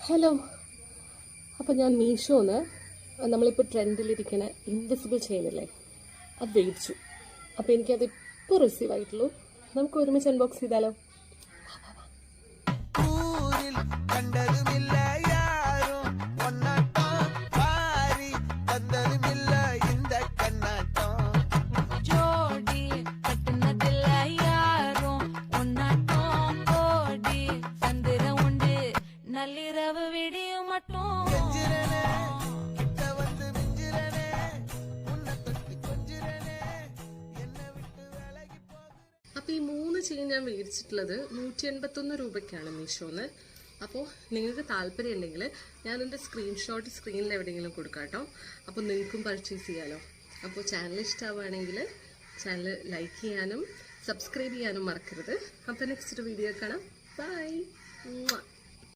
Hello. അപ്പോൾ ഞാൻ മീഷോന്ന് നമ്മളിപ്പോൾ ട്രെൻഡിലിരിക്കുന്ന ഇൻവിസിബിൾ ചെയിനില്ലേ, അത് മേടിച്ചു. അപ്പോൾ എനിക്കത് ഇപ്പോൾ റിസീവ് ആയിട്ടുള്ളൂ. നമുക്ക് ഒരുമിച്ച് അൺബോക്സ് ചെയ്താലോ? അപ്പോൾ ഈ 3 ചെയിൻ ഞാൻ മേടിച്ചിട്ടുള്ളത് 181 രൂപയ്ക്കാണ് മീഷോന്ന്. അപ്പോൾ നിങ്ങൾക്ക് താല്പര്യം ഉണ്ടെങ്കിൽ ഞാൻ എൻ്റെ സ്ക്രീൻഷോട്ട് സ്ക്രീനിൽ എവിടെയെങ്കിലും കൊടുക്കാം കേട്ടോ. അപ്പോൾ നിങ്ങൾക്കും പർച്ചേസ് ചെയ്യാമല്ലോ. അപ്പോൾ ചാനൽ ഇഷ്ടമാവുകയാണെങ്കിൽ ചാനൽ ലൈക്ക് ചെയ്യാനും സബ്സ്ക്രൈബ് ചെയ്യാനും മറക്കരുത്. അപ്പോൾ നെക്സ്റ്റ് വീഡിയോ കാണാം. ബൈ.